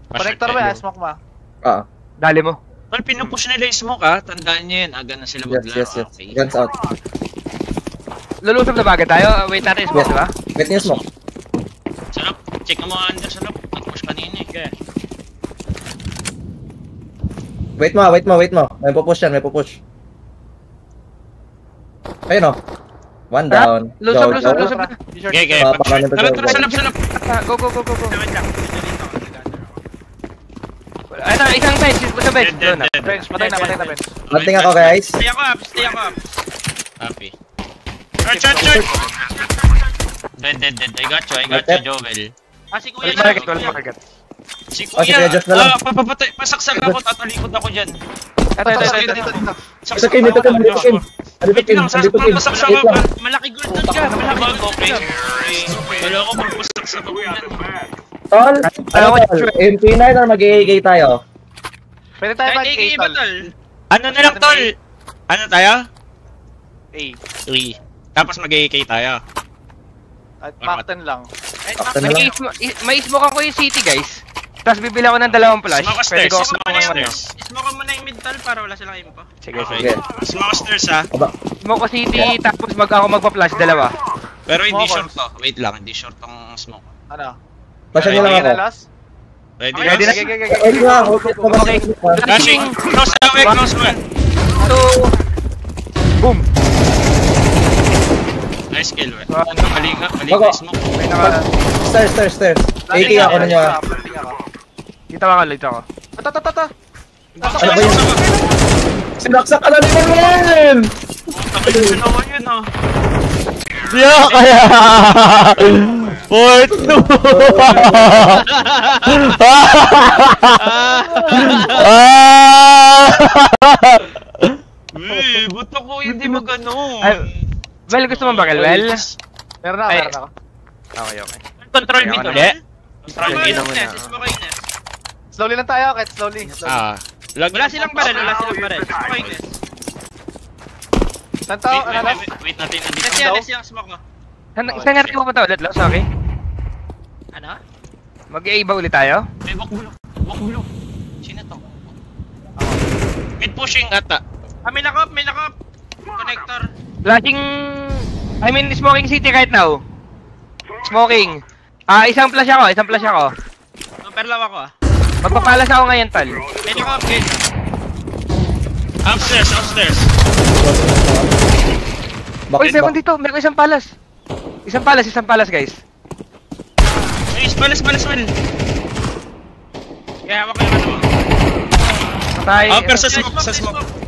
Connector ba? Smoke ba? Dali mo. Tol, pinupush nila yung smoke tandaan nyo yun, aga na sila maglaro. Yes. Guns out. Lulusog na bagay tayo, wait natin yung smoke, diba? Wait niyo smoke. Sarap, check mo under sa loob, nag-push kanina eh. Wait mo. May pupush yan, Ayun o. One down. Lusog na. Okay. Tara, sa loob. Go. Ito, isang bench. Sa bench. Bench, patay na bench. Hunting ako guys. Stay ako up. Happy. Short. Dead. I got you, Jovel. Si Kuya Market. Si Kuya Josh na lang. Papapatay, pasaksak ako, tatalikod ako dyan. Dito. Dito kin. Pasak siya ako, malaki gold doon dyan. Okay. Wala ako magpasaksak ako yan. Tol, MP9 or mag-AAK tayo? Pwede tayo Kahit mag-A, tol. Ano na lang, tol? Ano tayo? A. 3. Tapos mag-AK tayo. At Pac-10 lang. May smoke ako yung city, guys. Tapos bibili ako ng 2 flash. Smoke Pwede stairs. ko Smoke mo na yung mid tol para wala silang info. Sige. Smoke stairs ha. Smoke ko city, tapos ako magpa-flash 2. Pero hindi short to. Wait lang, hindi short tong smoke. Ano? Pasyan nyo lang ako. Ready na? Ready na ako. Flashing! Close one. 2. Boom! Nice kill, we. Mali ka smoke. Stairs. AK ako na nyo ha. Dito ako. Tata. Ano ba yun? Sinaksak ka na ni Manuel! Takay yung sinawa yun ha. Diya kaya! Port 2! Buto ko hindi mo ganun. Well, gusto mo bakal, Well? Meron ako. Okay. Control mid ulit? Control mid. Slowly lang tayo, kahit slowly. Wala silang barrel. Saan tao? Wait natin. Let's yung smoke mo. Saan nga rin pupunta ulit, Lo? Sorry. Ano? Mag-A ba ulit tayo? Walk blue. Sino to? Mid pushing ata. May nakop. Connector. Flashing... smoking city right now. Smoking. Isang flash ako. Perlaw ako Magpapalas ako ngayon, Tal. May nakop, guys. Upstairs. Uy, meron dito. Meron isang palas. Isang palas, guys. Guys, palas, well. Kaya hawak ko yung ano mo. Patay. Pero sa smoke.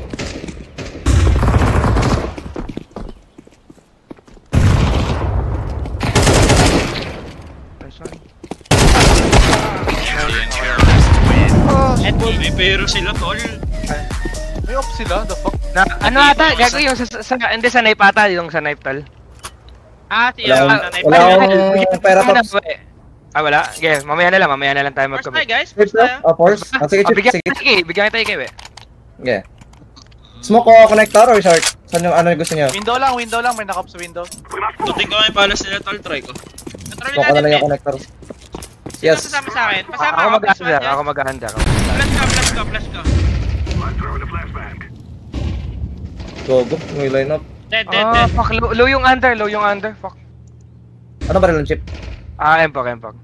May pero sila, tol. May off sila, the fuck? Ano ata? Gago yung hindi sa knife ata, yung sa knife, Tal. Wala akong pera tops. Wala? Okay, mamaya na lang tayo mag-commit. Guys. Force? Sige. Bigyan kita kay Okay. Smoke ko connector or short? Saan yung ano yung gusto niyo? Window lang, may nakap sa window. Tuting ko may palas nila, tol, try ko. Smoke ko na lang yung connector. Yes. Sasama sa akin. Ako maghahanda. Flash ko. Go. May line up. Dead. Fuck. Low yung under. Fuck. Ano ba rin chip? Empok.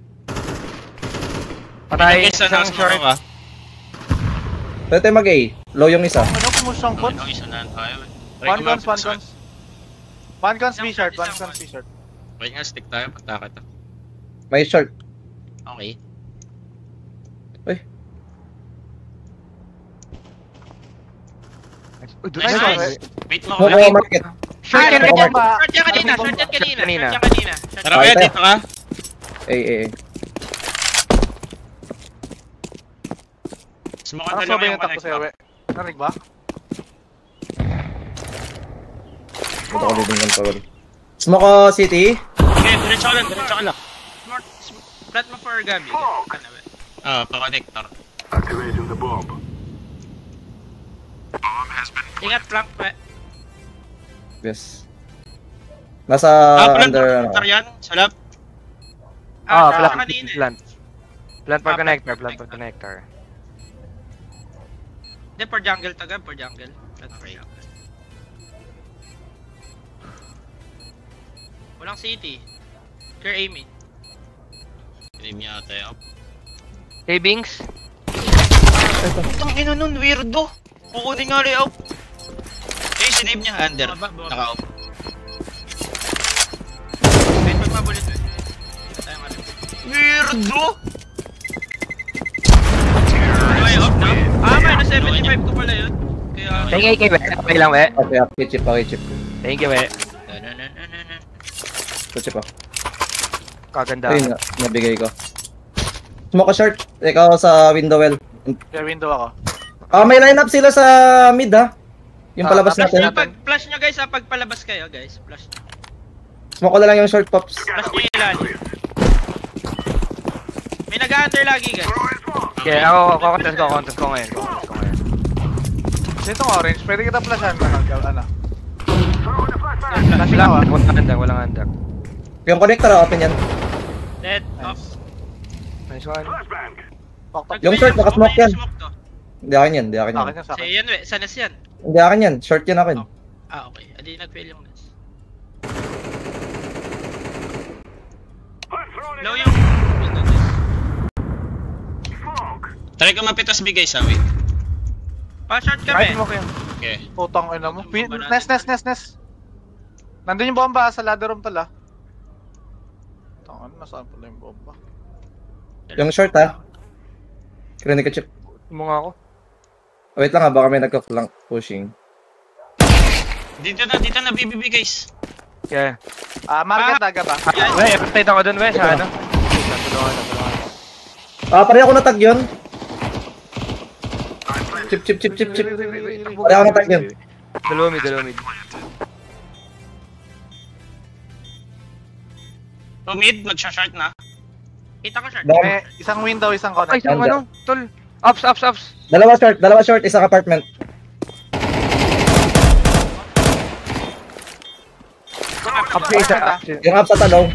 Patay. Isang short. Pwede tayo mag-A. Low yung isa. Ano pumusang cons? One cons B short. Wait nga, stick tayo. Pagtakit. May short. Okay. Uy. Nice. Wait mo. Market. Short yan kanina. Tara kaya dito ka. Smoke ka Ano ba dalawa yung takbo sa'yo, we? Narinig ba? Ito ko din control. Smoke ko city. Okay, diretso ka lang. Flat mo for Gabi. Pa-connector. Activating the bomb. Ingat flank pa. Yes. Nasa under yan, salap. Plant. Plant for connector, plant for connector. Hindi, for jungle taga, for jungle. Plant for jungle. Walang city. Clear aiming. Aim yata yun. Hey, Bings. Putang ina nun, weirdo! Kukunin nga layout. Eh, sinave niya under. Baba. Naka-out. Wait, magpabulit eh. Tayo nga rin. Weirdo! Ay, off na? Minus 75 ko pala yun. Kaya... Thank you, we. Okay lang, we. Okay, chip. Thank you, we. Chip pa. Kaganda. Ayun nga, nabigay ko. Smoke ka short. Ikaw sa window well. Clear window ako. May lineup sila sa mid ha. Yung palabas Flash natin. Flash nyo guys ha, pag palabas kayo guys. Flash nyo. Smoke ko na lang yung short pops. Flash nyo yung ilalim. May nag-under lagi guys. Okay, ako contest ko ngayon. Dito ng orange, pwede kita flashan na ano. Flash lang, walang under. Yung connector open yan. Dead. Off. Nice one. Fucked up. Yung short, nakasmoke yan. Smoke to. Hindi akin yan. Akin yan sa Kasi akin. yan we, sanas yan. Hindi akin yan. Short yan akin. Okay. Adi nag-fail yung nas. Low yung... Try ko mapitas bigay sa wait. Pa-short Kahit kami. mo kayo. Okay. Putang ina mo. Nest. Nandun yung bomba sa ladder room tala. Tangan, nasaan pala yung bomba? Yung short ha. Krinig ka chip. Mo nga ako. Wait lang ha, baka may nagka-flank pushing. Dito na BBB guys. Yeah. Market daga ba? We, update ako dun, we, sa ano. Pare ako natag yun. Chip. Pare ako natag yun. Dalawa mid. So mid, magsha-short na. Kita ko short. Baka- Isang window, isang Ay, connect. saan ano? Tol. Ops. Dalawa short, isang apartment. Update sa Yung up sa tanaw.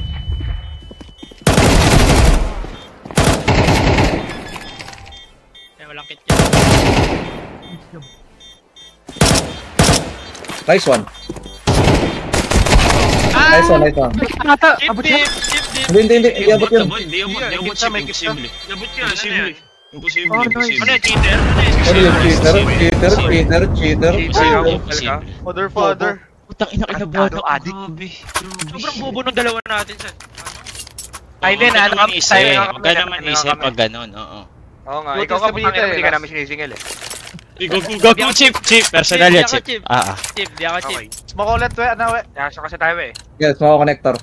Eh, walang kit yun. Nice one. Nice one. Chip dip. Hindi. Iabot yun. Di abot chip, imposible. Labot yun, ano yan? Imposible. Oh, nice. Ano yung cheater? Ano yung cheater? Father. Putang ina kinabahan ako. Adik. Grabe. Sobrang bobo ng dalawa natin sa. Ay, din, Huwag ano, naman isip. tayo, Huwag ka naman isip pag ganun, oo. Oo nga, Buti ikaw ka sa putang Benita ina, eh, hindi ka Ras. namin sinisingil eh. Go, chip. Personal yan, Hindi ako chip. chip. Ah. Chip, di ako chip. Okay. Smoke ulit, we. Ano, we? Kaya kasi tayo eh. Yes, mga connector.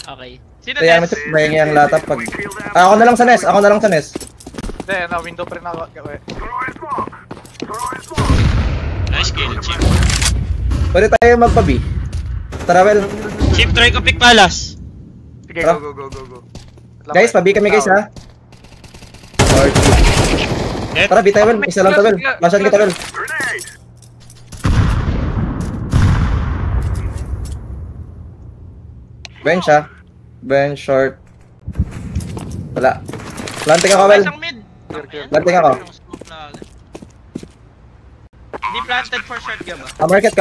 Okay. Sino Kaya mo next? chip, mahingi ang latap pag... Ako na lang sa NES. Hindi, window pa rin ako, we. Nice kill, chip. Pwede tayo magpa-B. Tara, well. Chip, try ko pick palas. Sige, Tara. go. Guys, pa-B kami guys ha. Or Dead. tara, B tayo, well. Isa lang to, well. Flashan kita, well. Bench ha. Bench, short. Wala. Planting ako, well. Isang mid. Planting ako. Hindi planted for short ka ba? Market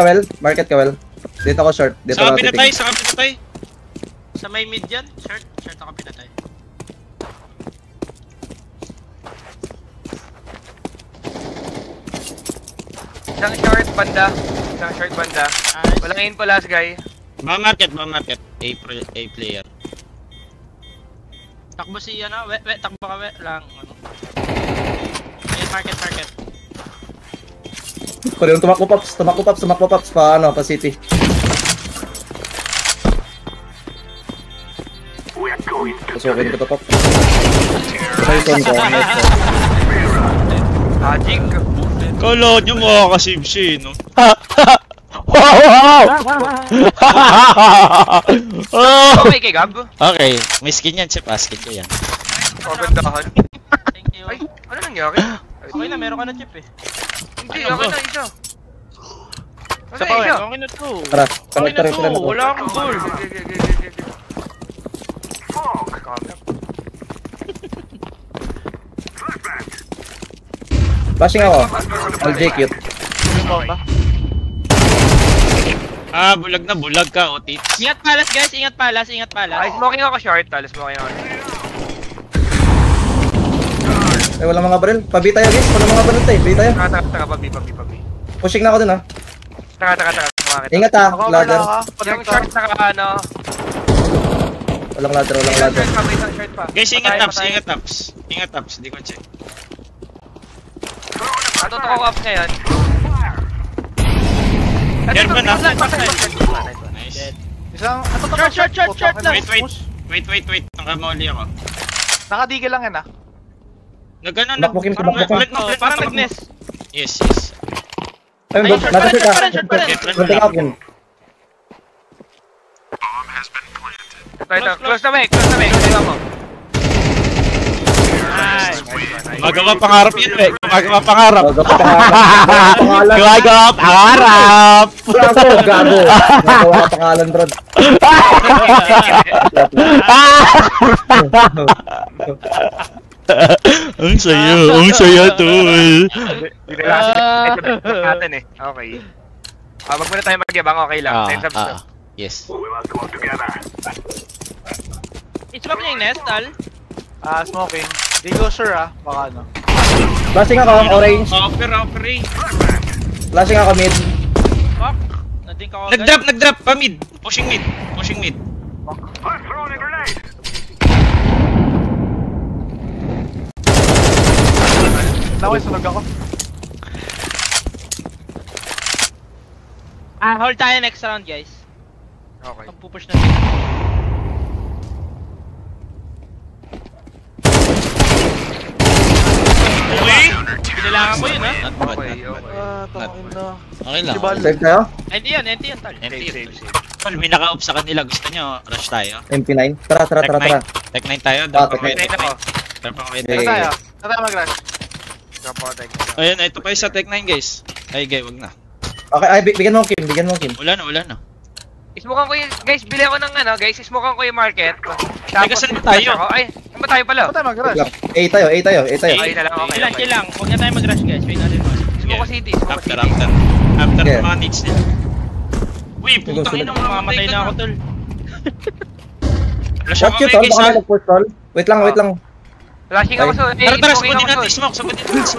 ka, well. Dito ako short. Dito Saka ako pinatay, titig. saka pinatay. Sa may mid yan? Short ako pinatay. Isang short banda. Walang info last guy. Ba market. A player. Takbo si ano, takbo ka lang. Ano. Ayun, market. Pwede yung tumakbo pops. Pa city. Pasukin ko to, pops. Nice one ko. Magic. Kala nyo makakasave siya, no? Okay kay Gab. Okay, may skin yan, chip. Skin ko yan. Kagandahan. Thank you. Ay, ano nangyari? Okay na, meron ka na chip eh. Hindi, Ano okay ba? na isa. Isa pa, we. Okay na to. Tara, Okay na connector to, sila na to. wala akong goal. Flashing ako. LJ cute. Yung bomba. Bulag ka, Otit. Ingat palas guys, ingat palas. Ay, smoking ako short, tol. Smoking ako. Eh, wala mga baril. Pabi tayo guys. Wala mga baril tayo. Pabi tayo. Taka, pabi. Pushing na ako dun ha. Taka. Sumakit. Ingat ha. Ako, Ladder. wala ka. Yung Connector. short naka ano. Walang ladder. Walang Isang ladder. short pa, isang short pa. Guys, ingat Patay. taps. Ingat taps, di ko check. Natutok ako up ngayon. German na. Nice. Isang, ito to. Short lang. Wait. Nakamoli ako. Nakadigil lang yan ah. Nagano Knock mo, Kim. Parang Knock mo. Parang nag-miss. Yes. Ay, Ay, short pa rin. Konting ako Kim. Ito. Close na may. Tingnan mo. Nice. Gumagawa pangarap yun, eh. Gumagawa pangarap. Gumagawa pangalan. Gago. Gumagawa ka pangalan, bro. Ang sayo, tol. Natin eh. Okay. Wag muna tayo magyabang, okay lang. 10 subs na. Yes. I-smoke niya yung nest, Tal. Smoking. Di ko sure ah. Baka ano. Flashing ako, orange. Offer. Flashing ako, mid. Fuck. Nading ka ako. Nag-drop pa mid. Pushing mid. Naway, sunog ako. Hold tayo next round, guys. Okay. Magpupush na. Kailangan mo yun, ha? Okay. Tangin na. Okay lang. Sibal. Save tayo? Enti yun, Tal. Save. Tol, may naka-off sa kanila. Gusto nyo, rush tayo. MP9. Tara. Tech 9 tayo. Tech 9. Tech 9 ako. Drop ako Ano Okay. tayo? Ano tayo mag-rush? Drop ako, tech. Ayun, ito pa yung sa Tech 9, guys. Ay, guys, wag na. Okay, ay, bigyan mo Kim. Wala na. Ismokan ko yung, guys, bili ako ng ano, guys, ismokan ko yung market. Ay, kasi tayo. Ay, saan ba tayo pala? Ano tayo mag-rush? A tayo. Ay, na lang, okay. Chill lang. Huwag na tayo mag-rush, guys. Wait natin mo. Ismokan City, ismokan After City. Yeah. mga needs nila. Uy, putang ina, Mamamatay na ako, Tol. Rush Watch ako you, kay tol. guys, Baka ha? may nag-push, tol. Wait lang. Flashing ako, so, Tara, smoking sagutin ako, natin, so. smoke.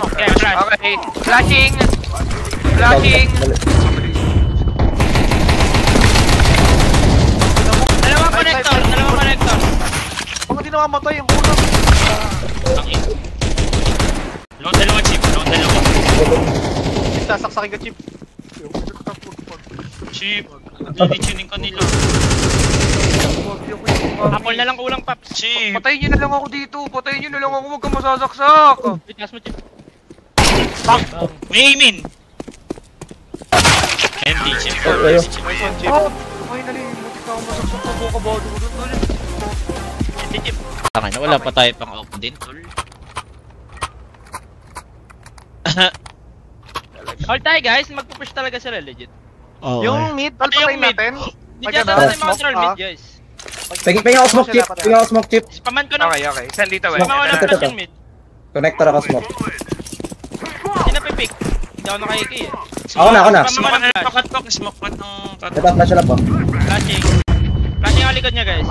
Okay, flash. Okay, flashing. Dalawang connector. Bakit di nakamatay yung ulam? Tangin. Dalawa chip. Sasaksakin ka, Chip. Chip. Didi-tuning ka nila. Apple na lang kulang, Paps. Chip. Patayin nyo na lang ako dito. Patayin nyo na lang ako. Huwag kang masasaksak. Wait, gas mo, Chip. May aiming. Empty, chip. Ayo. Chip. Nice one, Chip. Finally, mutik na ako masaksak po. Kabado ko doon. Hindi, Chip. Tangin na, wala pa tayo pang off din, tol. Hold tayo, guys. Magpupush talaga sila, legit. Yung mid, patayin natin. Hindi dyan tayo mag-control mid, guys. Pingin ako smoke chip. Spaman ko na. Okay. Saan dito, eh? Spaman ko na Ito. flash yung mid. Connector ako smoke. Hindi na pipick. Hindi ako nakaiki eh. Ako na. Smoke na lang pakat ko. Smoke pat ng cut. Ito, flash lang po. Flashing. Flashing ang likod niya, guys.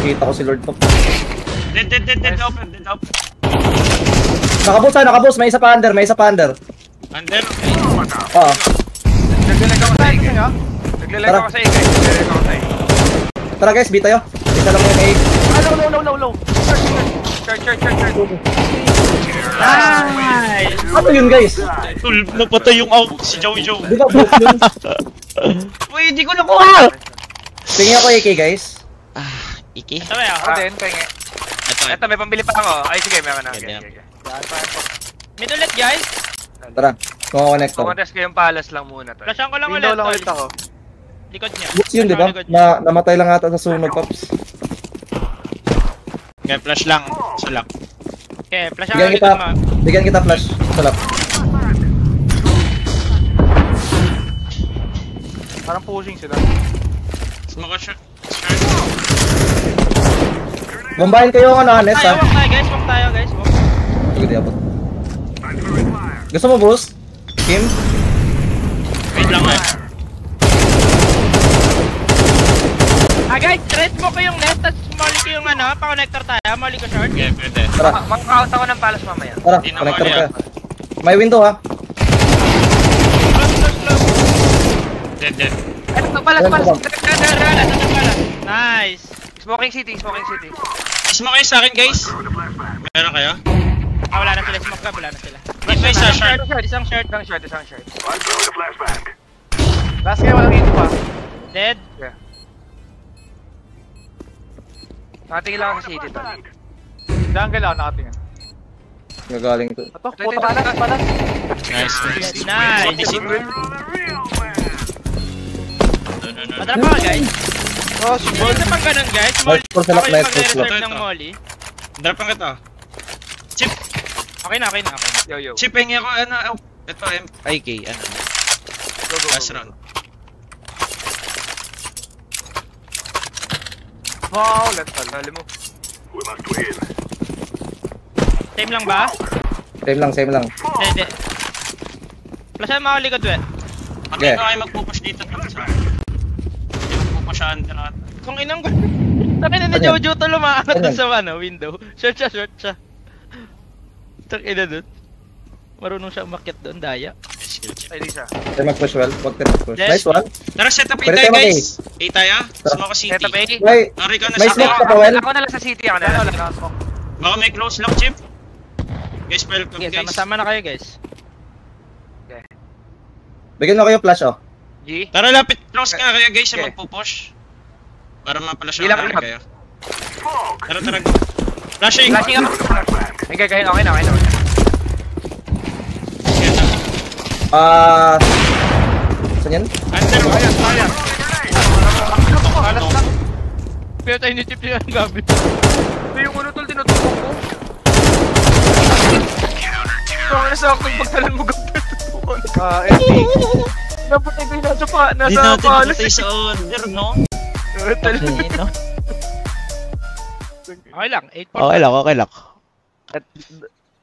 Kita ko si Lord Top. Dead open. Nakaboost. May isa pa under. Under. Oo. Naglalag ako sa ikay. Tara. Naglalag ako sa ikay. Tara guys, B tayo. Isa lang yung A. Low. Short. Nice! Ano yun guys? Tol, napatay yung out si Jojo. Di ba boost yun? Uy, di ko nakuha! Tingin ako AK guys. Iki? Ito ba yun? Ako din, penge. Ito, may pambili pa ako. Ay, sige, meron na. Okay. Mid ulit, guys. Tara, connector. Kumontes ko yung palas lang muna to. Flashan ko lang Window ulit. lang Tol. ulit ako. Likod niya. Boost yun, di ba? Namatay lang ata sa sunog, Pops. Okay, flash lang. Sulak. Okay, flashan ko Bigyan ulit. Bigyan kita flash. Salap. Parang pushing sila. Smoke shot. Bombahin kayo ang ano, Nes Tayo, ha. walk tayo guys, walk tayo guys. Walk. Sige, di abot. Gusto mo boost? Kim? Wait lang eh. Guys, red mo ko yung net, tapos molly ko yung ano, pa-connector tayo, molly ko short. Okay, pwede. Tara, Makakaut ako ng palas mamaya. tara, Hindi na connector mali, ka. May window ha. Close. Dead. Ayan, Ano, palas. tabang. Nice. Smoking city. Smoke kayo sa akin guys. Meron kayo? Wala na sila, smoke ka, wala na sila. May isa, short. Isang short. Isang short. Last game, walang hito pa. Dead. Nakatingin lang ako sa city tol. Jungle ako nakatingin. Gagaling to. Ito, puta palas. Nice. Matrap ka guys. Oh, Hindi sa pang ganun guys. Nice for select, Ako yung nice for mag-reserve select. ng molly. Drop lang kita. Chip. Okay na. Yo. Chip, hingi ako ano. Ito, IK. Ano? Go. Last round. Wow, let's go. Dali mo. Same lang ba? Same lang. Hindi. Flashan mo ako likod, we. Kami Okay. ko kayo magpupush dito. Hindi magpupushaan ka na. Kung inang ko. Sakin na ni Ano yan? Jojo to lumaangat Ano dun yan? sa ano, window. Short siya. Sakin na dun. Marunong siya umakyat doon, daya. Ay, Lisa. Tayo mag-push well. Huwag tayo mag-push. Yes. Nice one. Tara, set up A Pwede tayo tayo guys. A tayo. Smoke ka city. Set up A. May, Nari ka na may sa smoke akin. ka pa well. Ako na lang sa city, ako na Wala, lang. nakasmoke. Baka may close lang, Chip. Guys, welcome Okay, guys. sama-sama na kayo guys. Bigyan mo kayo flash oh. G. Tara, lapit. Close ka kaya guys Okay. magpupush. Para mapalas Ilang siya club? kayo. Tara, go. Flashing! Flashing ako. Okay na. Saan yan? Under mo. Palas lang. Pero tayo ni Chip yung gabi. Ito yung uno tol, tinututok ko. Ito ang nasa akong pagtalan mo gabi. SP. Napatay ko yung Hindi nasa natin palas. matay sa order, no? Okay lang, 8 Okay lang.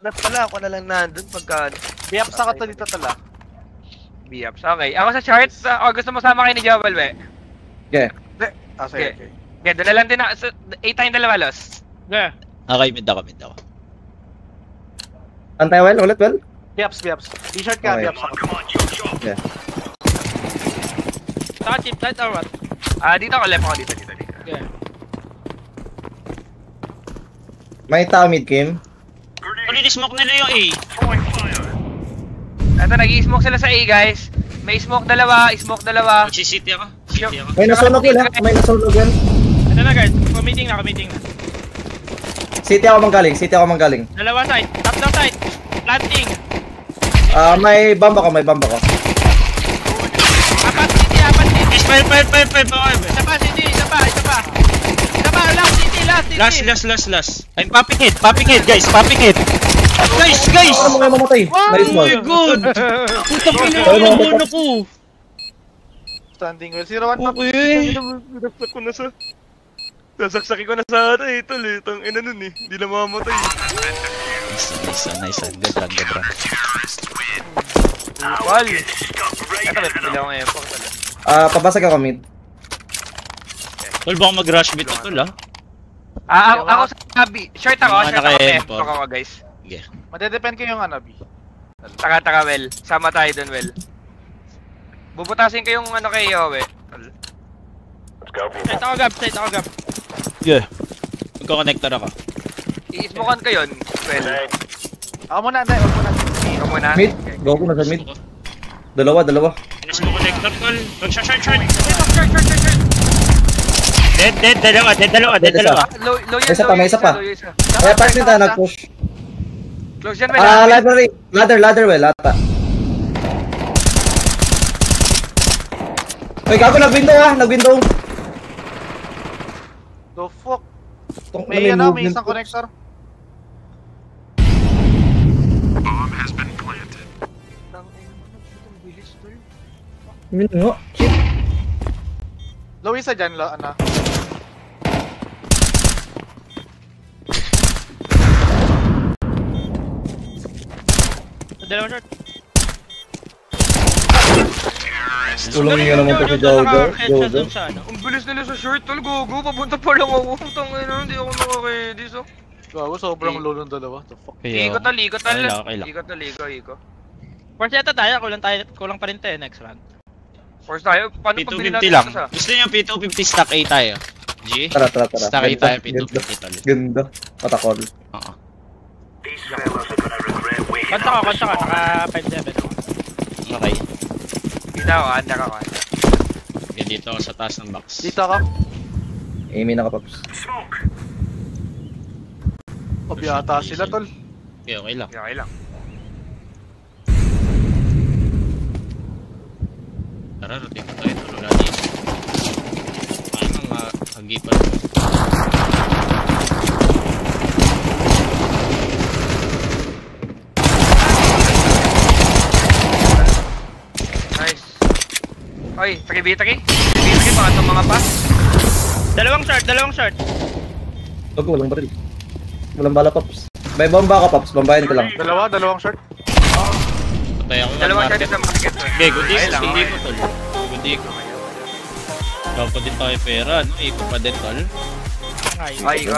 Nat pala ako na lang nandun pagka... Biap sa ka dito tala. Biaps, okay. Ako sa charts, gusto mo sama kayo ni Jovel, we? Okay. Sige. Okay, doon na lang din na. 8 tayong dalawa, lost. Yeah. Okay, mid ako. Antay well, ulit well. Biaps. T-shirt ka, Okay. biaps ako. Yeah. Saka Chip, tight or what? Dito ako, left ako dito. Yeah. May tao mid Kim. Tuloy smoke nila yung A. Ito, nag-i-smoke sila sa A, guys. May smoke dalawa. Magsisity ako. City ako. May nasunog yun ha. May nasunog yun. Ito na guys, committing na. City ako manggaling. Dalawa side, top down side. Planting. May bomb ako. Apat city. Guys, fire. Isa pa city, isa pa. Last city. Last. I'm popping head, guys, Guys! Ano mo kayo mamatay? Nice Oh one. my god! Putang ina Ay, yung mga mono ko! Standing well. 0-1 top. Okay. Binagsak ko na sa... Sasaksakin ko na sa ano eh, tol eh. Tang ina nun eh. Hindi na mamamatay. Nice. Good run. Wal. Ito, may pabili ako ngayon. Pabasag ako mid. Tol, baka mag-rush mid ito, la. Ako sa B. Short ako, Mga naka-M4. Left ako, guys. Sige. Madedepend ko yung ano, B. Taka, well. Sama tayo dun, well. Bubutasin ko yung ano kay Yowe. Tight ako gab. Yeah. Magko-connector ako. I-smokean ko yun. Well, Ako muna, Anday. Ako muna. ikaw muna. Mid. Go ko na sa mid. Dalawa. Pinis mo connector, tol. Short. Dead, dalawa. Dead isa. Low yan, May isa pa. low isa. Kaya parts nito nag-push. Close yan, well. Library. Ladder well. Ata. Uy, gago nag-window. The fuck? Tong May ano, may movement isang ko. connector. Yun nga. Low isa dyan, ano. dalawang short. Tulong nga naman to si Jojo. Headshot dun sa ano. Ang bilis nila sa short, tol. Gogo, papunta pa lang ako. Tangina, hindi ako nakaka-ready, so. Gago, sobrang low ng dalawa. The fuck? Iko tal, iko tal. Okay lang. Iko tal, iko. First yata tayo, kulang pa rin tayo next round. Force tayo, paano pag binili P250 natin lang. isa? Gusto niyo P250 stack A tayo. G? Tara. Stack A tayo, P250 tol. Ganda. Patakol. Oo. Konta ka, naka 5-7 ako. Okay. Kita ako, anda ka. Yan dito ako sa taas ng box. Dito ka. Amy na ka, Pops. Pabiyata sila, tol. Okay lang. Okay lang. Tara, rotate ko tayo. Wala dito. Paano mag-agipan mo? Nice. Oy, 3v3? 3v3 mga itong mga pass. Dalawang short. Wag, walang baril. Walang bala, Pops. May bomba ka, Pops. Bombahin ko lang. Dalawang short. Patay ako ng Dalawang market. shot sa market. Okay, good Ay day. lang, Hindi okay. ko tol. Good day ko. Dapat din tayo pera, no? Iko pa din tol. Ay, iko.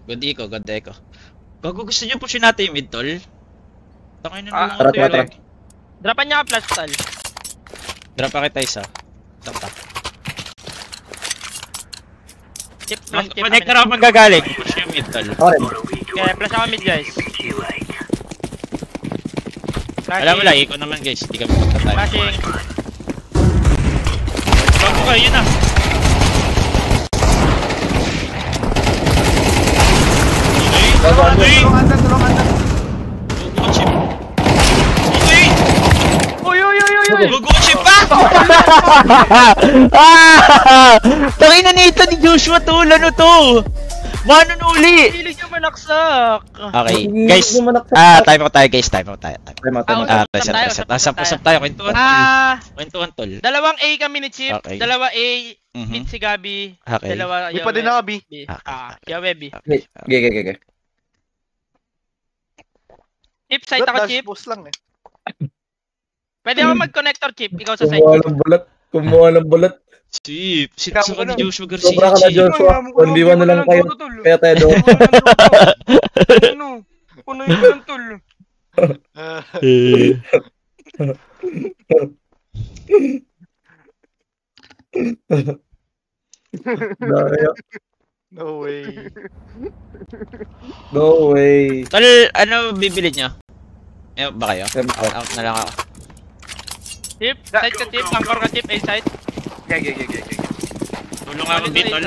Good day ko, good day ko. Gago, gusto niyo pushin natin yung mid tol? Takay na lang Tara. ako. Dropan niya ka flash tal. Drop pa kita isa. Sakta. Tip flash tip. Connect na ako magagaling. Push yung mid tol. Ako rin. Kaya flash ako mid guys. Alam mo lang, iko naman guys. Hindi kami magtatay. Flashing. Bago kayo, yun ah. Bago, ano? Tulong andan. Gugu ka chip. Okay! Gugu ka chip pa! Tangin na nito ni Joshua to, ano to? Mano uli? Hindi niya manaksak. Okay, Hindi guys. ko manaksak. Time out tayo guys, time out tayo. Time out. Reset. Usap tayo, kwentuhan. Kwentuhan tol. Dalawang A kami ni Chip, Okay. dalawa A, Mhm. mid si Gabi, Okay. dalawa May pa din ako, B. Yawe B. Okay. Chip, side ako Dash Chip. post lang eh. Pwede ako mag-connector Chip, ikaw sa side. Kumuha ng bulat. Chip. Ikaw Sino mo ka ni na. Joshua Garcia? Sobra ka na, Chip? Joshua. 1v1 na lang kayo. Kaya tayo doon. Puno yung tol. Daya. No way. No way. Tol, ano bibili nyo? Ba kayo? Out na lang ako. Chip, side ka Chip, angkor ka Chip, A side. Okay. Tulong ako B tol.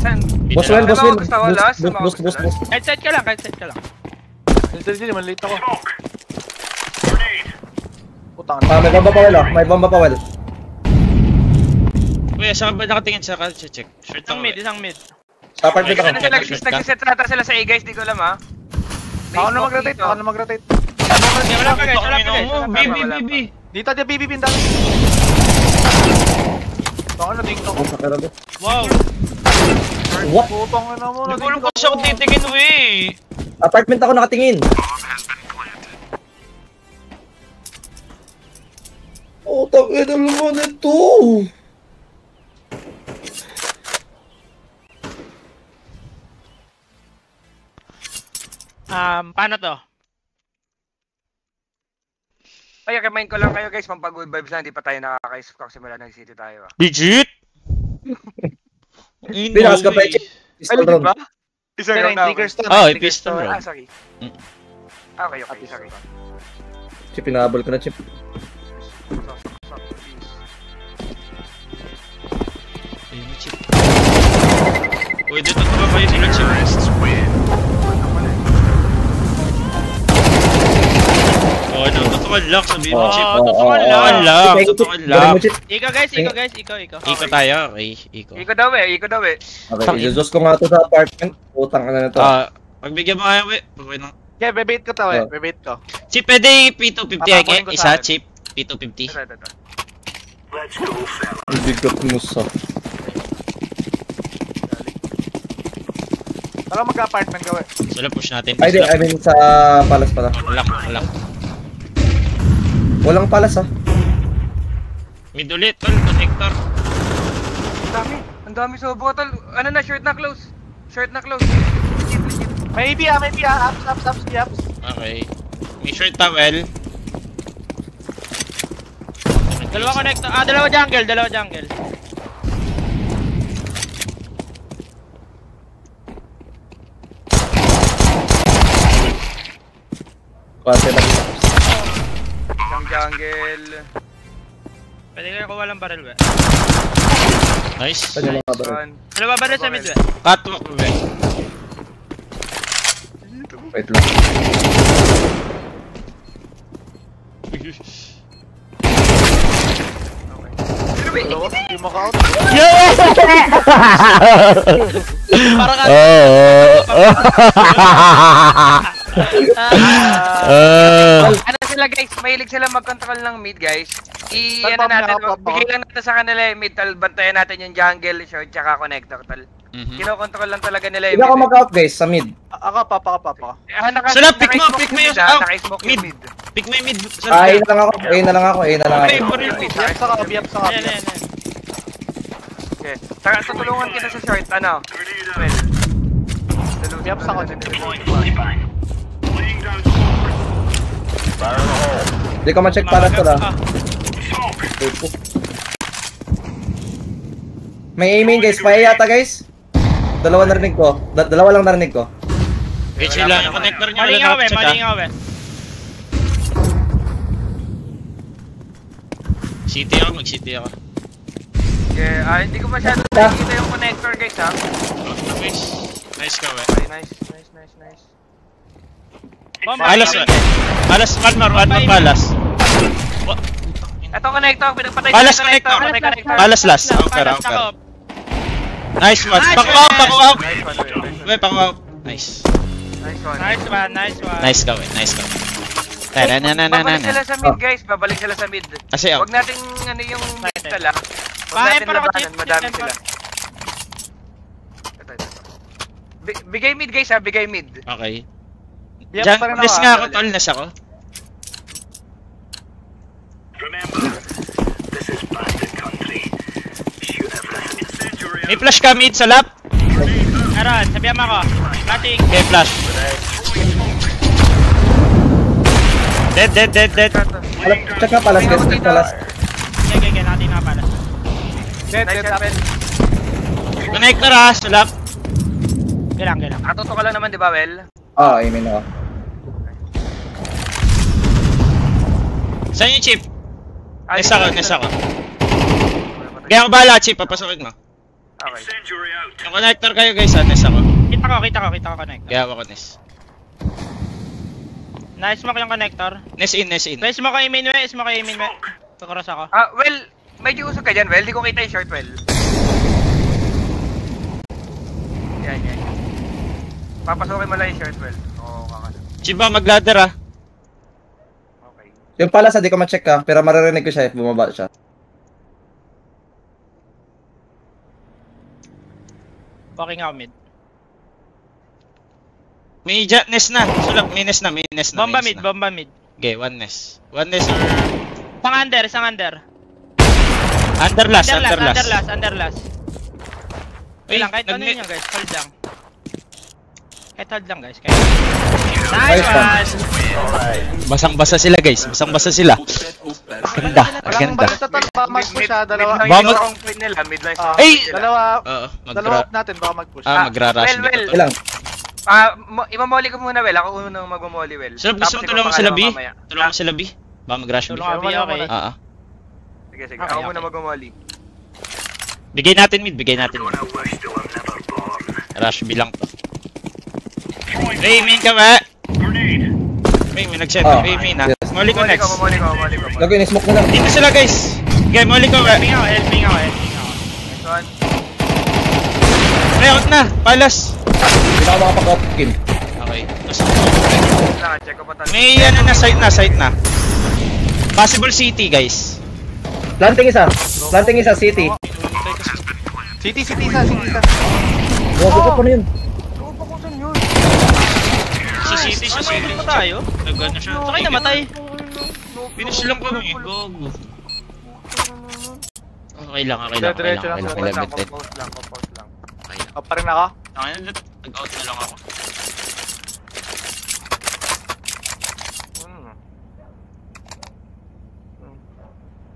Saan? Boss Will. Gusto ko last. Boss. Kahit side ka lang. Hindi, malate ako. Putang May bomba pa, Will. Kuya, saan ba nakatingin sa check? Short Isang ako. mid. Sa apartment ako. Nag-set rata sila sa A guys, di ko alam ha. Ako na mag-rotate. Wala pa guys, wala pa guys. B. Dito, di BB pindan. Baka na dito. Sa karado. Wow. What? Putang na mo. Nagulong ko siya kung titingin mo eh. Apartment ako nakatingin. Oh, tangin na naman ito. Paano to? Ay, remind ko lang kayo guys, pampag-good vibes lang, hindi pa tayo nakaka-isip simula ng city tayo ah. Legit? Hindi, nakas ka pa, Chip. Pistol round. ba? Isang Pero round yung na triggers to. Oh, yung triggers pistol to. round. Sorry. Okay, sorry. Chip, pinahabol ko na, Chip. Uy, dito ba kayo sila Chip? Oh, no, totoo lang sabihin mo Chip. Totoo lang. Totoo lang. Ikaw guys. Iko tayo, okay. Iko. Iko daw eh. Okay, i-just ko nga to sa apartment. Putang ka na na to. Pagbigyan mo kayo, we. Pagway lang. Yeah, bebait ko to eh. Bebait ko. Chip, pwede P250 Papakunin ko isa, sa akin. Chip. P250. Ito. Bigot mo sa. Baka mag-apartment gawin. Sila push natin. Ay, I mean sa palas pala. Lock. Walang palas ah. Mid ulit, tol. Connector. Ang dami sa bottle. Ano na, short na close. May AP ah. Ups. Okay. May short towel. Dalawa connector. Dalawa jungle. Pase na. Isang jungle. Pwede kayo kuha lang barrel, we. Nice. Saan yung mga baril? One. Dalawa barrel sa mid, we. Catwalk, be. Wait lang. Dalawa, hindi maka-out. Parang Ano sila guys, mahilig sila mag-control ng mid guys. Ano natin, bigay lang natin sa kanila yung mid, tal, bantayan natin yung jungle, short, tsaka connector, tal. Kino-control lang talaga nila yung Hindi ako mid. mag-out guys sa mid. Ako, papa. Sila, pick mo yung out. Naka-smoke yung mid. Pick mo yung mid. A na lang ako. Biap sa ka. Ayan. Okay. Saka tutulungan kita sa short, ano? Well. Biap sa ka. Hindi ko ma-check palas ko lang. May aiming guys, paya yata guys. Dalawa narinig ko. Dalawa lang narinig ko. Wait, sila. Yung connector niya. Maling ako, we. City ako, mag-city ako. Okay, hindi ko masyado nakikita yung connector guys ha. Nice ka, we. Okay, nice. Palas, one more palas. Ito connector, pinagpatay Palas ko connector. connector. Palas last. Okay. Nice one. Paku out. We, paku out. Nice. Nice one. Nice ka, we. Babalik sila sa mid guys, babalik sila sa mid. Kasi out. Huwag nating ano yung mid tala. Huwag Bakit natin para ko labanan, madami chip sila. Ito. Bigay mid guys ha, bigay mid. Okay. Biap pa rin Ness ako. nga ako, tol. Ness ako. May flash ka mid sa lap. Meron, sabihan mo ako. Flashing. Okay, flash. Dead. Check na palas guys, check palas. Okay, natin na pala. Dead. Connector ha, sa lap. Kailang. Katuto ka lang naman di ba, Well? Aiming ako. Saan yung chip? Ay, Ness ako. Kaya ako bahala, chip. Papasokin mo. Okay. Yung connector kayo guys ha, Ness ako. Kita ko connector. Kaya ako Ness. Nice smoke yung connector. Ness in. Nice smoke kayo main, we. Kukuros ako. Well, medyo usog ka dyan, Well. Di ko kita yung short, Well. Yan. Papasokin mo lang yung short, Well. Oo, kakala. Chip ba, mag-ladder ha. Okay. Yung palas di ko ma-check ka, pero maririnig ko siya if bumaba siya. Walking out mid. May Ness na. Sulap, may Ness na. Bomba mid. Okay, one Ness. One Ness or... Isang under. Underlast. Wait lang, kahit ano yun guys. Hold lang. Guys. Nice one! Basang-basa sila guys. Ganda. Walang basta tol, baka mag-push ha, dalawa. Bomb- Yung point nila, mid lang. Ay! Dalawa Oo, up natin, baka mag-push. magra-rush Well. dito. Ilang? Imamoli ko muna, Well. Ako unang magmamoli, Well. Sulap, gusto mo tulungan sila B? Tulungan sila B? Baka mag-rush B. Tulungan B, okay. Sige. Okay, Ako okay. muna magmamoli. Bigay natin mid. Rush B lang to. Hey, main ka ba? May nag-set. Hey, main ha. Yes. Molly ko next. Mamoli ko. Lagay ni smoke na lang. Dito sila guys. Okay, molly ko ba? Helping ako. Next one. Out na. Palas. Hindi na ako makapag-out kill. Okay. Check ko pa tayo. May ano na, site na. Possible city guys. Planting isa, city. City isa. Buwag ko pa na yun. city, sa city. pa tayo? Nag-ano siya. Sakay namatay. Finish lang kami. Gogo. Okay lang, okay lang. Diretso lang, Okay lang. Compose lang. Okay lang. Up pa rin ako. Nag-out na lang ako.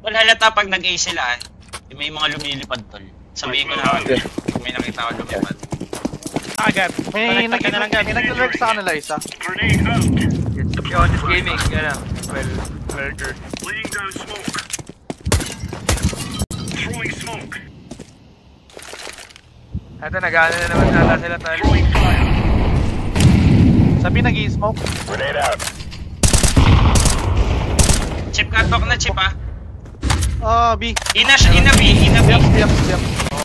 Well, halata pag nag-A sila, may mga lumilipad tol. Sabihin ko na ako, may nakita ko lumipad. Gab. May Connect ka na lang, Gab. nag-lurk sa kanila isa. Yun, just gaming. Yan lang. Well, lurker. Laying down smoke. Throwing smoke. Ito, nag-ano na naman ata sila tol. Throwing fire. Sabi nag-i-smoke. Grenade out. Chip katok na chip ah. B. Ina B. Yep.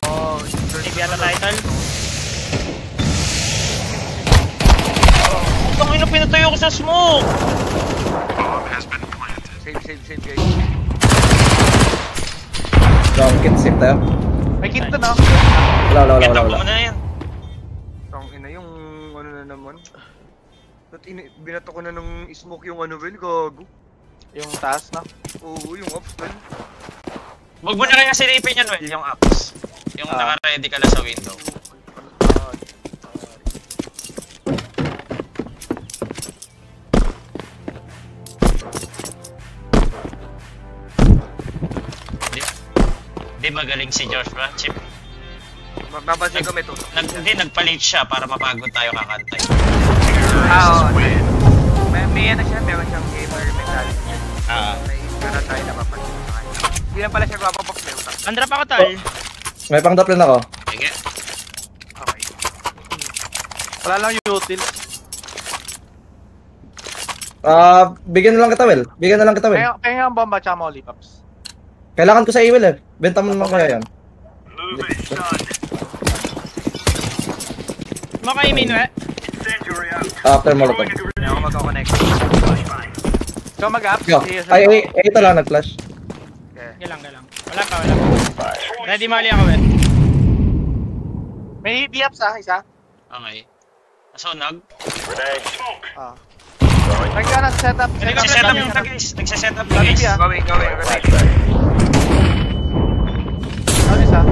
Oh, Save yata tayo, tol. Ang ina pinatayo ko sa smoke. Save guys. Long kit, save tayo. May kit na no? Wala. Ito ko na yan. Ang ina yung ano na naman. Binato ko na ng smoke yung ano well, gago. Yung taas na. Oo, yung ups well. Huwag mo na kaya silipin yan, well, yung apps. Yung naka-ready ka lang sa window. Di magaling si Joshua, Chip. Mapapansin ko may to. Nagpalit siya para mapagod tayo kakantay. Oo. May ano siya, meron siyang gamer mentality. May gano'n tayo napapansin sa kanya. Hindi lang pala siya guwapabox na utak. Undrap ako, tol. May pang doppler na ako. Sige. Okay. Wala lang yung util. Bigyan na lang kita, Will. Kaya nga ang bomba tsaka molly pops. Kailangan ko sa Will eh. Benta mo naman kaya yan. Move it, son. Maka main, we. Incendiary out. After molotov. Hindi ako magkoconnect. So mag-up. Go. Ay, ito lang nag-flash. Okay. Galang. Wala pa. Ready mali ako, we. May B-ups isa. Okay. Nasunog. Grenade. Smoke. Nag-setup. Nagsiset up na guys. Nagsiset up na guys. Going. Ano isa?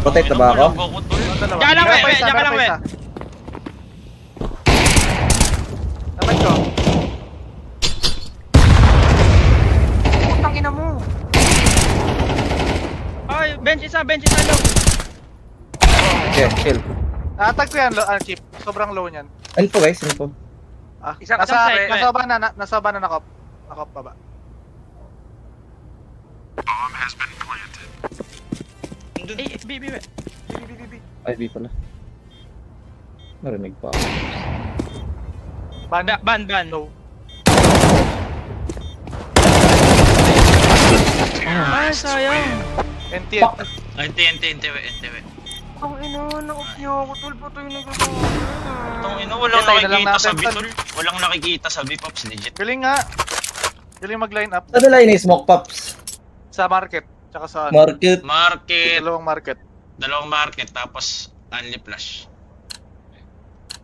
Rotate na ba ako? Diyan lang, we. Diyan lang, we. Dapat ko. Putang ina mo. Ay, bench isa low. Okay, chill. Natag ko yan, Chip. Sobrang low niyan. Info guys, info. Isang side, Nasa ba na nakop? Nakop pa ba? Bomb has been planted. B, we. Ay, B pala. Narinig pa ako. Ban. Low. Ay, sayang. NT. NT. Ang ina, na-off niyo ako, tol. Puto yung nagagawa. Itong ino, walang Tayo na lang nakikita sa natin, B, tol. Walang nakikita sa B, Pops. Legit. Galing nga. Galing mag-line up. Saan nila ini-smoke pops? Sa market. Tsaka sa Market. dalawang market. Dalawang market, tapos only flash.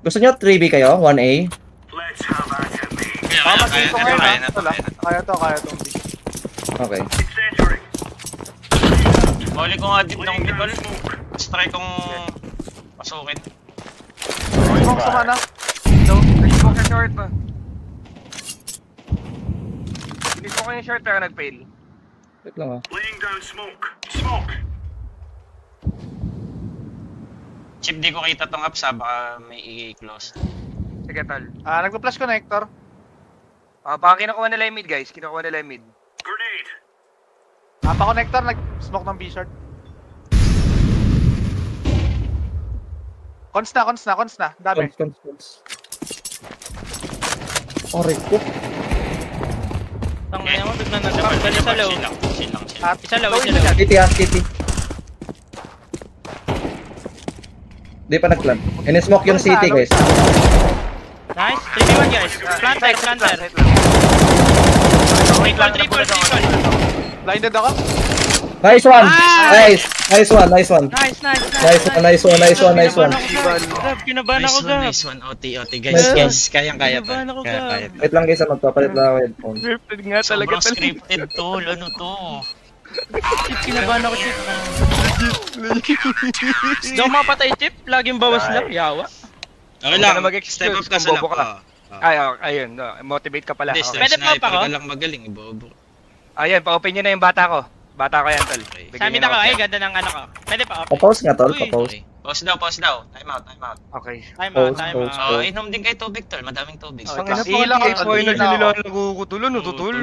Gusto nyo 3B kayo? 1A? Let's have at it, me. Kaya Ko ngayon na to. Kaya to. Okay. Incendiary. Huli ko nga deep ng bitol. Try kong pasukin. Smoke sa mana. Nag-smoke sa short pa. Nag-smoke yung short pero nag-fail. Wait lang ah. Laying down smoke. Smoke. Chip, di ko kita tong apps ha. Baka may i-close. Sige, tol. Nagpa-flash connector. Baka kinukuha nila yung mid, guys. Kinukuha nila yung mid. Grenade. Pa-connector, nag-smoke ng B-short. Cons na. Dami. Cons. Aray ko. Tangina mo, biglang nag-pump. Dali sa low. Silang. Isa low. Kitty. Di pa nag-plant. In-smoke yung city guys. Nice. 3v1 guys. Planter. Wait lang, Triple. Blinded ako. Nice one! Nice! Nice one! Nice. Nice one! Kinabahan ako, Gab. Nice one, OT. Guys, kayang-kaya to. Kinabahan ako, Kaya. Wait lang guys, magpapalit lang ako headphone. Scripted nga talaga. Sobrang scripted, tol. Ano to? Kinabahan ako, Chip. Hindi ako mapatay, Chip. Laging bawas lang. Yawa. Okay lang, Huwag ka na mag-excuse step up ka kung sa bobo lang. ka. Ay, ayun. Motivate ka pala. Hindi, Okay. Pwede pa sniper ako? ka lang magaling, bobo. Ayun, pa-open nyo na yung bata ko. Bata ko yan, tol. Okay. Sa amin ako, ay, ganda ng ano ko. Pwede pa, okay. Pa-pause nga tol, Uy. pa-pause. Okay. Pause daw. Time out. Okay. Time out. Pause. Oh, inom din kayo tubig, tol. Madaming tubig. Ang lang. ina Ihilang pa, ako, point na ihilang nila ako. nagukutulo, no, tutol.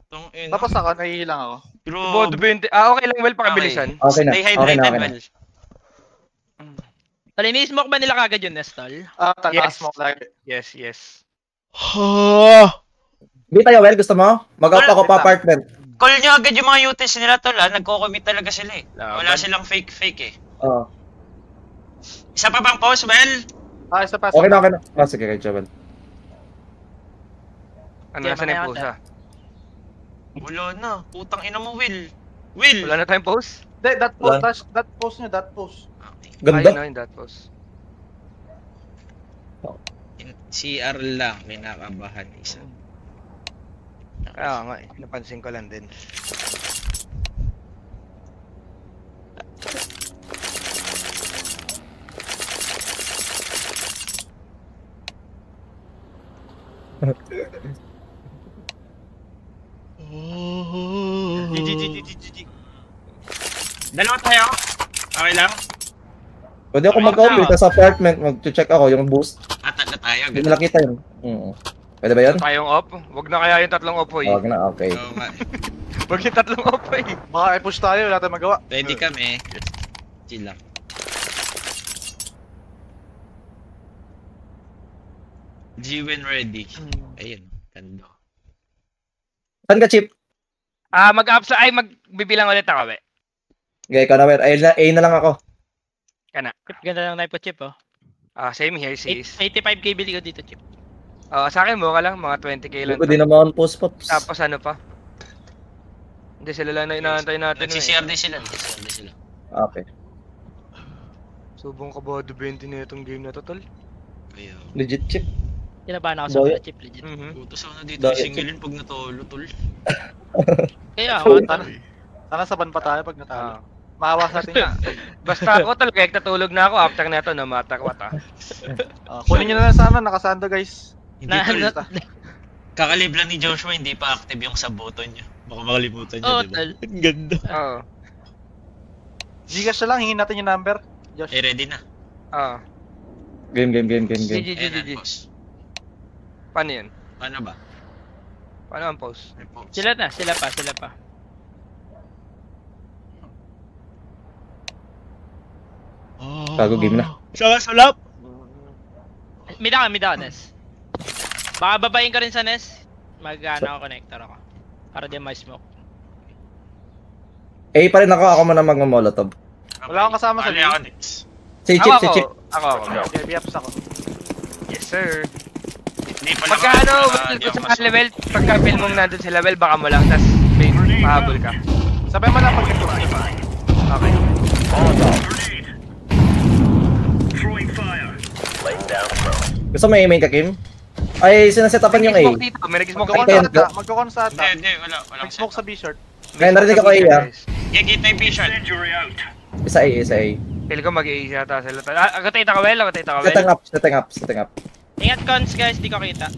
Tong ina. Tapos ako, nahihilang ako. Bodo 20. Okay lang, well, pakabilisan. Okay na, Stay okay na, hydrated, okay na. well. Tol, ini-smoke ba nila kagad yun, Nestol? Talas Yes. mo lagi. Yes. Di tayo, well, gusto mo? Mag-out ako pa apartment. Call nyo agad yung mga UTs nila, tol. Nagko-commit talaga sila eh. Laban. Wala silang fake eh. Oo. Isa pa bang pause, well? Isa pa. Okay na. Sige, kay Joel. Ano Kaya nasa na yung mamaya pusa? Wala na. Putang ina mo, Will. Will! Wala na tayong post? Hindi, that post nyo, that post. Ganda. Ayun, that post. CR lang, kinakabahan isa. Kaya nga eh, napansin ko lang din. GG. Dalawa tayo? Okay lang? Pwede ako mag-out dito sa apartment, mag-check ako yung boost. Tatlo tayo. Hindi nila kita yun. Pwede ba yun? Tayong op? Wag na kaya yung tatlong op, hoy. Huwag na, okay. Oo nga. Wag yung tatlong op, hoy. Baka i-push tayo, wala tayong magawa. Pwede kami. Chill lang. G-Win ready. Ayun, ganda. Saan ka, Chip? Mag-ups ay magbibilang ulit ako, we. Okay, ikaw na, well. A na lang ako. Kana. Chip, ganda ng knife po, Chip, oh. Same here, sis. 85k bili ko dito, Chip. Sa akin mukha lang, mga 20k lang. Hindi naman post pops. Tapos ano pa? Hindi sila lang na inaantay natin. Nagsi-CRD sila. Okay. Subong ka ba 20 na itong game na to, tol? Kaya. Legit, Chip. Kinabahan ako sa Boy. mga Chip, legit. Putos ako na dito. Dahil- Singilin pag natolo, tol. Kaya ako, Sana saban pa tayo pag natalo. Maawa sa atin yan. Basta ako talaga, natulog na ako after na ito, no matter what, Kunin nyo na lang sana, nakasando guys. Hindi Na- tol. Kakalib lang ni Joshua, hindi pa active yung sa button niya. Baka makalimutan niya, Oo, diba? tol. Ang ganda. Oo. Gcash na lang, hingin natin yung number. Josh. Ready na. Oo. Game. Ayan, GG. pause. Paano yun? Paano ba? Paano ang post? May pause. Sila pa. Bago game na. Salap! Mida ka, Nes. Baka babayin ka rin sa Nes. Mag-ano ako, connector ako. Para di ma-smoke. A pa rin ako man ang mag-molotov. Wala akong kasama sa Bali game. ako next. Si Chip, si Chip. Ako. Okay, biaps ako. Yes, sir. Hindi pala Pagka ano, sa level, pagka film mong nandun sa level, baka mo lang, tas may mahabol ka. Sabay mo lang pag Okay. Grenade. Throwing fire. Gusto mo i-main ka, Kim? Ay, sinasetapan yung A. Smoke dito, may nag-smoke dito. Magkukonsata. Hindi, wala. Mag-smoke sa B-short. Kaya narinig ako A, ah. Gigit na yung vision. Injury out. Isa A. Feel ko mag-i-ace yata sila. Agatay ka well. Setting up. Ingat cons, guys. Di ko kita.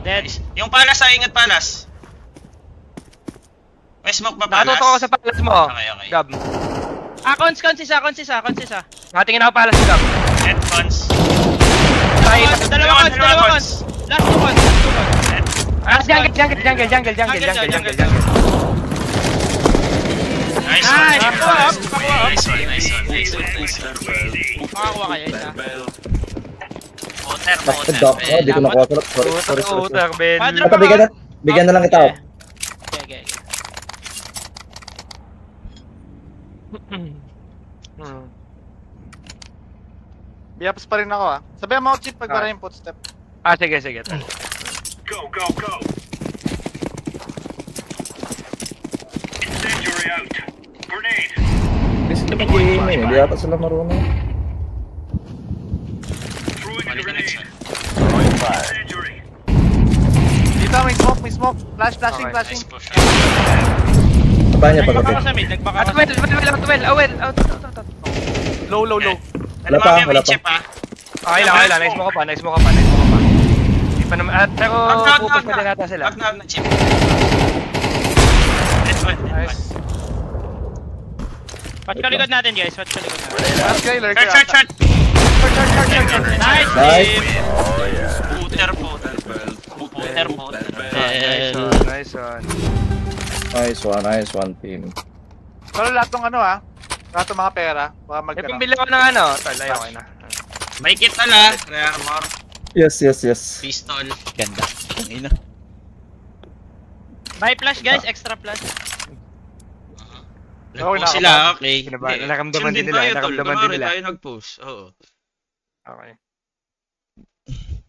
Dead. Yung palas, ingat palas. May smoke pa palas. Nakatutok ako sa palas mo. Okay. Gab. Cons isa. Nakatingin ako palas ni Gab. Headphones. Dalawa cons. Last two cons. Jungle. Nice one. Nice one. Makakuha kayo isa. Water. Di ko nakuha. Sorry. Utak, Ben. Padre- Ito, bigyan na lang kita, oh. Okay. Biaps pa rin ako ah. Sabihan mo ako Chip pag para yung footstep. Sige. Go. nag-game eh. Hindi yata sila marunong. Throwing a Balik ka next grenade. one. Incendiary. Dito, may smoke, may smoke. Flashing, Okay, flashing. Nice push. Saba niya Nagbaka pagkabi. ko sa mid, nagbaka ko sa Well, mid. well, out. Low, low, low. Alam mo Wala pa, yung wala pa. chip ha? Okay lang. Nice mo ka pa. Hindi pa naman, pero focus pa din nata sila. Knock na chip. That's one. Nice. Watch ka likod natin guys, watch ka likod natin. Last guy, lurker Short. ata. Nice Nice. team! Puter. Nice one. Nice one team. Pero lahat ng ano lahat ng mga pera, baka May pambili ko ng ano, tol, okay na. May kit na rare armor, Yes. pistol. Ganda. Ang ina. May flash guys, extra flash. Nag-post sila, okay. Naramdaman din nila, tayo nag-post, oo. Okay.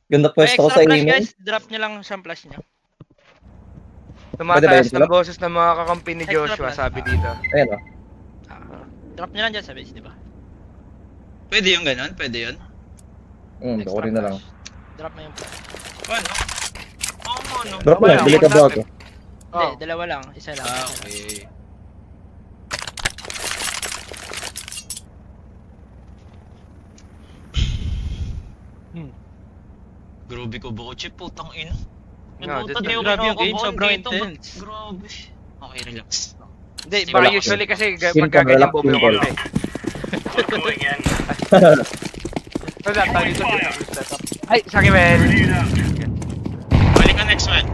Ganda May pwesto ko extra sa flash email. guys, drop nyo lang siyang flash nyo. Pwede ba Tumataas yun, ng Philip? boses ng mga kakampi ni Extra Joshua, plus. sabi dito. Ayan o. Drop nyo lang dyan sa base, di ba? Pwede yung ganun? Pwede yun? Ako rin na lang. Drop mo yung flash. Ano? Oo, no. Drop mo lang, bili ka ba ako? Hindi, dalawa lang, isa lang. Ah, okay. Grabe ko ba chip, putang ina. No, Nagbuta just- tayo grabe yung kinuha ko game, ball sobrang dito, intense. Grabe. Okay, relax. Hindi, Relax. baka usually kasi Chill pagka ka, ganyan relax, bobo yung chill. konti. Going in. Pero lahat tayo dito, setup. Ay, sorry man. Grenade out. Balik ka next one.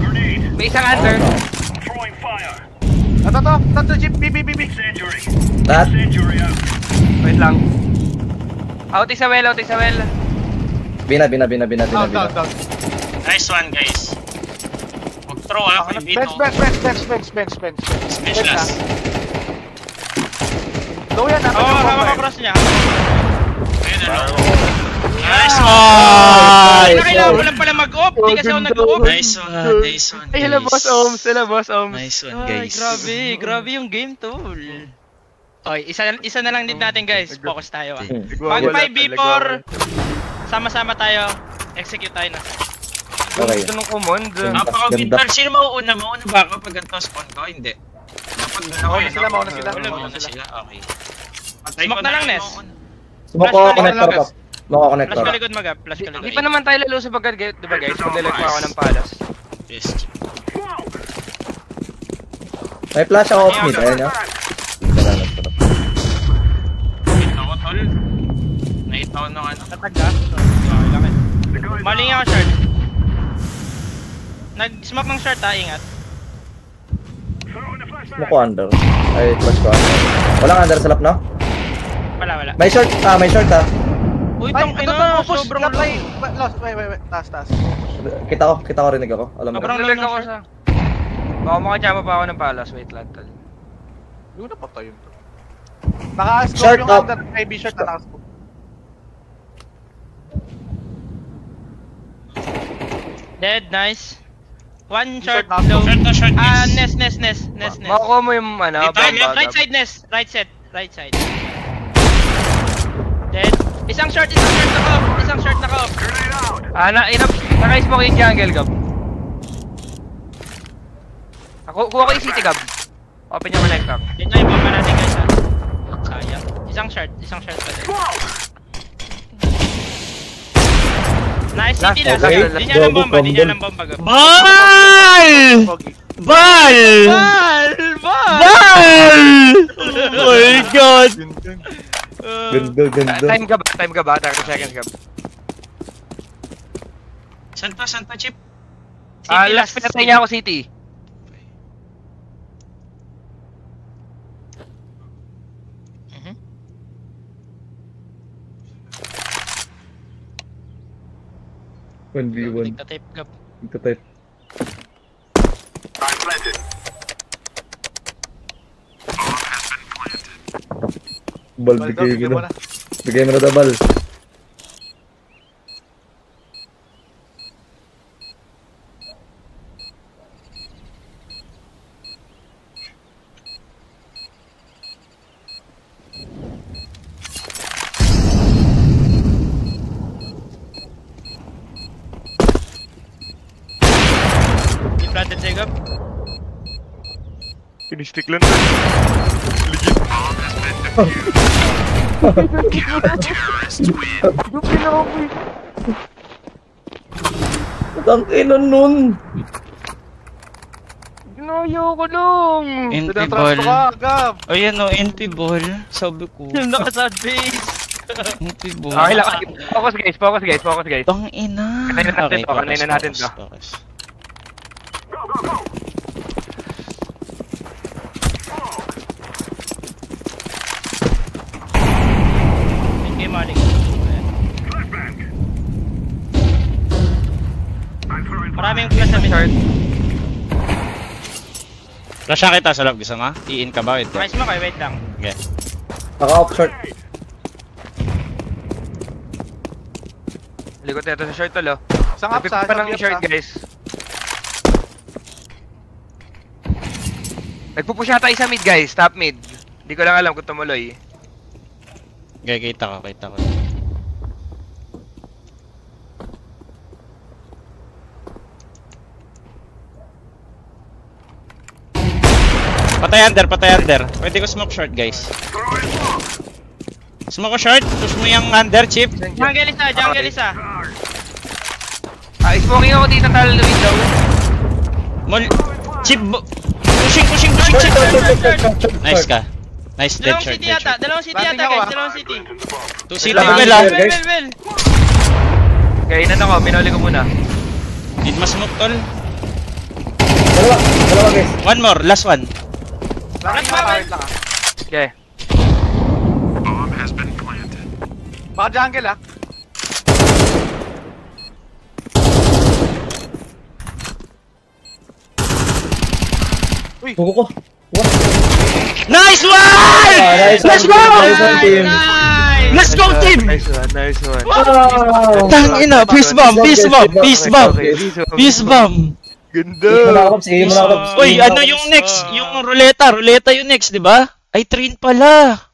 Grenade. May isang under. Throwing fire. Tato, jeep, B. Incendiary. Lahat? Incendiary out. Wait lang. Out is a well. Bina. Down. Nice one guys. Mag-throw kay Vito. Bench. Bench last. Low yan, Oo, hawak ang cross niya. Ayun na, no. Nice one! Nice! Kailangan ko lang pala mag-off. Hindi kasi ako nag-off. Nice one guys. Ay, hello boss Ohms. Nice one Ay, guys. grabe yung game tool. Okay, isa na lang din natin guys. Focus tayo ah. Pag 5v4, sama-sama tayo. Execute tayo na. Okay. Ito nung command. Napaka-winter. Sino mauuna? Mauuna ba ako pag ganito spawn ko? Hindi. Kapag Mauna sila, mauna sila. Mauna sila. Okay. Patay ko Smoke na lang, Ness. Smoke ko connector pa. Smoke ko Flash connector. ka likod mag-up. Flash ka likod. Di pa naman tayo lalusin pagka, di ba guys? Magdalag pa ako ng palas. Yes. May flash ako off mid. Ayan nyo. Hit ako, tol. Nahit ako ng ano. Tatag ka? Mali nga ako, short. Nag-smoke ng short ha, ingat. Throwing a flashbang. Smoke ko under. Ay, flash ko under. Walang under sa lap, no? Wala. May short ha. Uy, Ay, tong ito, ina, push. sobrang Lapay. low. Lost, wait. Taas. Kita ko rinig ako. Alam mo. Sobrang Magdalag low ako ng sa... Baka makachama pa ako ng palas. Wait lang, tol. Yung napatay yun. Naka-scope Short yung up. under. IB short na naka-scope. Dead, nice. One Short short, na. low. Short na short. Nest. Makukuha mo yung ano, Right side, Nest. Right side. Dead. Isang short na ko. Grenade out. Naka-smoke yung jungle, Gab. Kuha ko yung city, Gab. Open yung connector. Yun na yung bomba natin guys ha. Sayang. Isang short pa din. Nice city Last, last. okay. Di niya lang bomba, Gab. Bal! Pogi. Bal! Oh my god! Ganda. Time ka ba? 30 seconds, Gab. Saan pa, Chip? Last pinatay niya ako city. One v one. Nagta-tape Gab. Nagtatype. I'm planted. Bal, bigay mo na. Bigay mo na da bal. planted, Jacob. Pinistik lang to. Legit. Tangina nun. Ginayo ko lang. NP Tinatrasto ball. ka, Gab. Ayan o, NP ball. Sabi ko. Yung naka-sad base. NP ball. Okay lang. Focus guys. Tangina. Kanayin na natin to. Focus. Game maling. Maraming plus sa short. Flash kita sa loob. Gusto mo? I-in ka ba? Wait. Nice mo kayo, wait lang. Okay. Naka-off short. Likot na ito sa short tol, oh. Isang up sa, Nagpipipa ng isang short, up sa. guys. Nagpupush yata isa mid, guys. Top mid. Hindi ko lang alam kung tumuloy. Okay, kita ko. Patay under. Pwede ko smoke short, guys. Smoke ko short. Push mo yung under, Chip. Jungle isa. Smoking ako dito, tal window. Chip, pushing, Chip. Nice ka. Nice dead short. Dalawang city yata, guys. Dalawang city. 2 city, well ah. Well. Kaya inan ako, minuli ko muna. Need mas smoke, tol. Dalawa guys. One more, last one. Last lang ah. Okay. Baka jungle ah. Buko ko. What? Nice one! Let's go! Let's go, team! Nice one. Tangina, peace bomb. Ganda. Sige mo na ako. Uy, ano yung next? Yung ruleta yung next, di ba? Ay, train pala.